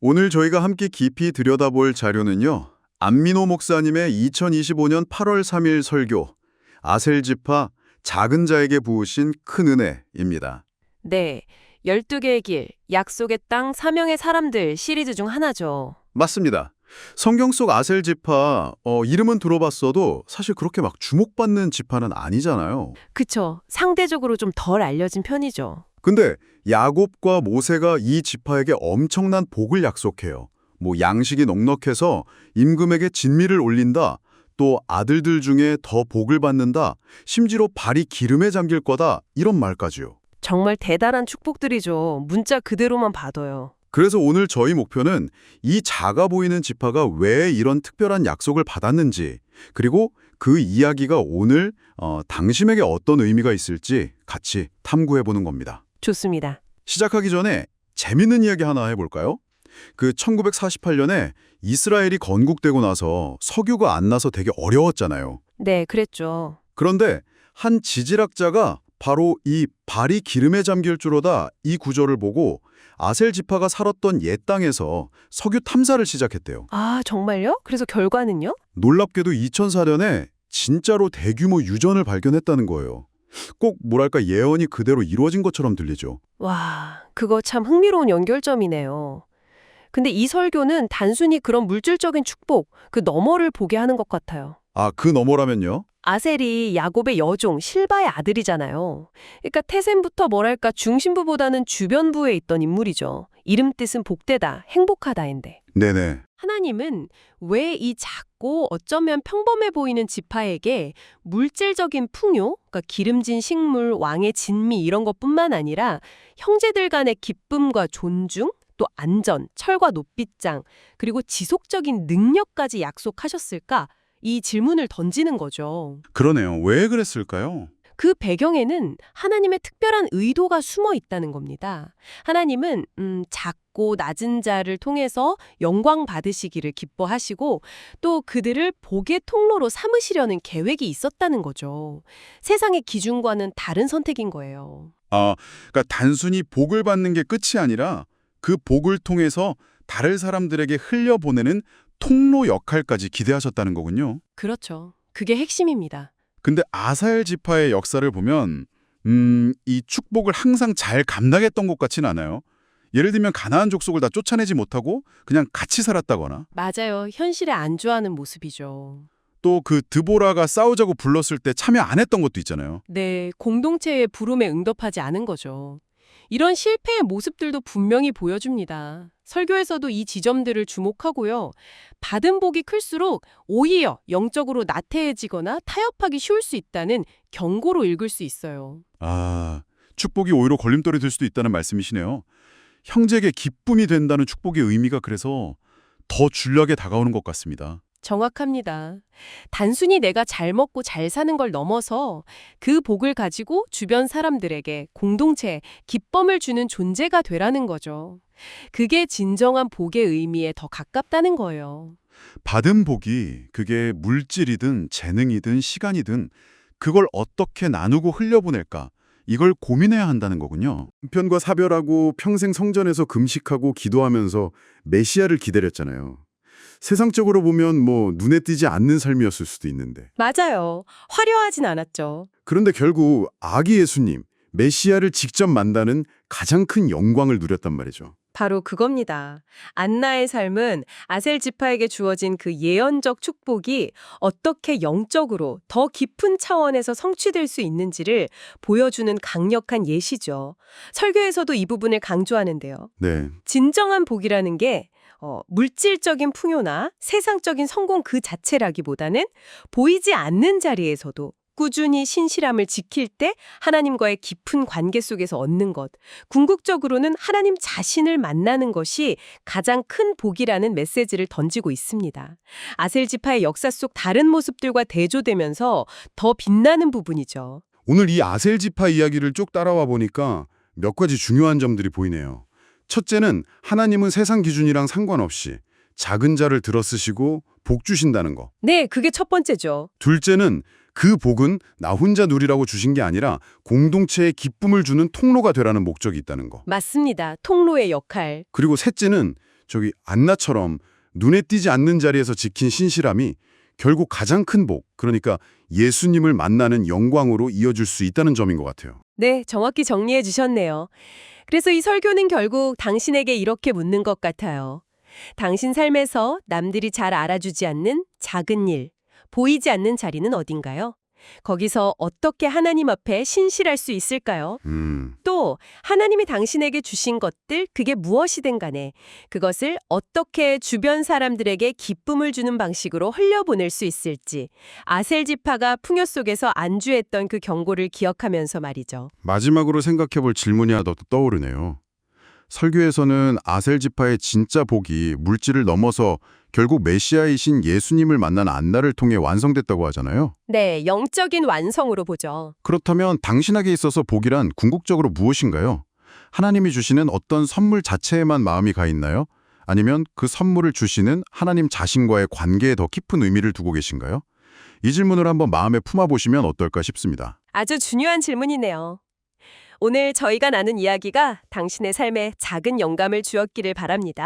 오늘 저희가 함께 깊이 들여다볼 자료는요. 안민호 목사님의 2025년 8월 3일 설교 아셀지파 작은 자에게 부으신 큰 은혜입니다. 네, 12개의 길, 약속의 땅, 사명의 사람들 시리즈 중 하나죠. 맞습니다. 성경 속 아셀지파 이름은 들어봤어도 사실 그렇게 막 주목받는 지파는 아니잖아요. 그쵸, 상대적으로 좀 덜 알려진 편이죠. 근데 야곱과 모세가 이 지파에게 엄청난 복을 약속해요. 뭐 양식이 넉넉해서 임금에게 진미를 올린다. 또 아들들 중에 더 복을 받는다. 심지어 발이 기름에 잠길 거다. 이런 말까지요. 정말 대단한 축복들이죠. 문자 그대로만 봐도요. 그래서 오늘 저희 목표는 이 작아 보이는 지파가 왜 이런 특별한 약속을 받았는지, 그리고 그 이야기가 오늘 당신에게 어떤 의미가 있을지 같이 탐구해보는 겁니다. 좋습니다. 시작하기 전에 재밌는 이야기 하나 해볼까요? 그 1948년에 이스라엘이 건국되고 나서 석유가 안 나서 되게 어려웠잖아요. 네, 그랬죠. 그런데 한 지질학자가 바로 이 발이 기름에 잠길 줄로다 이 구절을 보고 아셀 지파가 살았던 옛 땅에서 석유 탐사를 시작했대요. 아, 정말요? 그래서 결과는요? 놀랍게도 2004년에 진짜로 대규모 유전을 발견했다는 거예요. 꼭 뭐랄까 예언이 그대로 이루어진 것처럼 들리죠. 와, 그거 참 흥미로운 연결점이네요. 근데 이 설교는 단순히 그런 물질적인 축복, 그 너머를 보게 하는 것 같아요. 아, 그 너머라면요? 아셀이 야곱의 여종 실바의 아들이잖아요. 그러니까 태생부터 뭐랄까 중심부보다는 주변부에 있던 인물이죠. 이름 뜻은 복되다, 행복하다인데. 네네. 하나님은 왜 이 작고 어쩌면 평범해 보이는 지파에게 물질적인 풍요, 그러니까 기름진 식물, 왕의 진미 이런 것뿐만 아니라 형제들 간의 기쁨과 존중, 또 안전, 철과 높빗장, 그리고 지속적인 능력까지 약속하셨을까? 이 질문을 던지는 거죠. 그러네요. 왜 그랬을까요? 그 배경에는 하나님의 특별한 의도가 숨어 있다는 겁니다. 하나님은 작고 낮은 자를 통해서 영광 받으시기를 기뻐하시고 또 그들을 복의 통로로 삼으시려는 계획이 있었다는 거죠. 세상의 기준과는 다른 선택인 거예요. 그러니까 단순히 복을 받는 게 끝이 아니라 그 복을 통해서 다른 사람들에게 흘려보내는 통로 역할까지 기대하셨다는 거군요. 그렇죠. 그게 핵심입니다. 근데 아사엘 지파의 역사를 보면 이 축복을 항상 잘 감당했던 것 같진 않아요. 예를 들면 가나안 족속을 다 쫓아내지 못하고 그냥 같이 살았다거나 맞아요. 현실에 안주하는 모습이죠. 또 그 드보라가 싸우자고 불렀을 때 참여 안 했던 것도 있잖아요. 네, 공동체의 부름에 응답하지 않은 거죠. 이런 실패의 모습들도 분명히 보여줍니다. 설교에서도 이 지점들을 주목하고요. 받은 복이 클수록 오히려 영적으로 나태해지거나 타협하기 쉬울 수 있다는 경고로 읽을 수 있어요. 축복이 오히려 걸림돌이 될 수도 있다는 말씀이시네요. 형제에게 기쁨이 된다는 축복의 의미가 그래서 더 줄력에 다가오는 것 같습니다. 정확합니다. 단순히 내가 잘 먹고 잘 사는 걸 넘어서 그 복을 가지고 주변 사람들에게 공동체에 기쁨을 주는 존재가 되라는 거죠. 그게 진정한 복의 의미에 더 가깝다는 거예요. 받은 복이 그게 물질이든 재능이든 시간이든 그걸 어떻게 나누고 흘려보낼까 이걸 고민해야 한다는 거군요. 남편과 사별하고 평생 성전에서 금식하고 기도하면서 메시아를 기다렸잖아요. 세상적으로 보면 뭐 눈에 띄지 않는 삶이었을 수도 있는데. 맞아요. 화려하진 않았죠. 그런데 결국 아기 예수님, 메시아를 직접 만나는 가장 큰 영광을 누렸단 말이죠. 바로 그겁니다. 안나의 삶은 아셀 지파에게 주어진 그 예언적 축복이 어떻게 영적으로 더 깊은 차원에서 성취될 수 있는지를 보여주는 강력한 예시죠. 설교에서도 이 부분을 강조하는데요. 네. 진정한 복이라는 게 물질적인 풍요나 세상적인 성공 그 자체라기보다는 보이지 않는 자리에서도 꾸준히 신실함을 지킬 때 하나님과의 깊은 관계 속에서 얻는 것, 궁극적으로는 하나님 자신을 만나는 것이 가장 큰 복이라는 메시지를 던지고 있습니다. 아셀 지파의 역사 속 다른 모습들과 대조되면서 더 빛나는 부분이죠. 오늘 이 아셀 지파 이야기를 쭉 따라와 보니까 몇 가지 중요한 점들이 보이네요. 첫째는 하나님은 세상 기준이랑 상관없이 작은 자를 들어쓰시고 복 주신다는 거. 네, 그게 첫 번째죠. 둘째는 그 복은 나 혼자 누리라고 주신 게 아니라 공동체에 기쁨을 주는 통로가 되라는 목적이 있다는 거. 맞습니다. 통로의 역할. 그리고 셋째는 안나처럼 눈에 띄지 않는 자리에서 지킨 신실함이 결국 가장 큰 복, 그러니까 예수님을 만나는 영광으로 이어질 수 있다는 점인 것 같아요. 네, 정확히 정리해 주셨네요. 그래서 이 설교는 결국 당신에게 이렇게 묻는 것 같아요. 당신 삶에서 남들이 잘 알아주지 않는 작은 일, 보이지 않는 자리는 어딘가요? 거기서 어떻게 하나님 앞에 신실할 수 있을까요? 또 하나님이 당신에게 주신 것들, 그게 무엇이든 간에 그것을 어떻게 주변 사람들에게 기쁨을 주는 방식으로 흘려보낼 수 있을지, 아셀 지파가 풍요 속에서 안주했던 그 경고를 기억하면서 말이죠. 마지막으로 생각해 볼 질문이 하나 더 떠오르네요. 설교에서는 아셀 지파의 진짜 복이 물질을 넘어서 결국 메시아이신 예수님을 만난 안나를 통해 완성됐다고 하잖아요. 네, 영적인 완성으로 보죠. 그렇다면 당신에게 있어서 복이란 궁극적으로 무엇인가요? 하나님이 주시는 어떤 선물 자체에만 마음이 가 있나요? 아니면 그 선물을 주시는 하나님 자신과의 관계에 더 깊은 의미를 두고 계신가요? 이 질문을 한번 마음에 품어보시면 어떨까 싶습니다. 아주 중요한 질문이네요. 오늘 저희가 나눈 이야기가 당신의 삶에 작은 영감을 주었기를 바랍니다.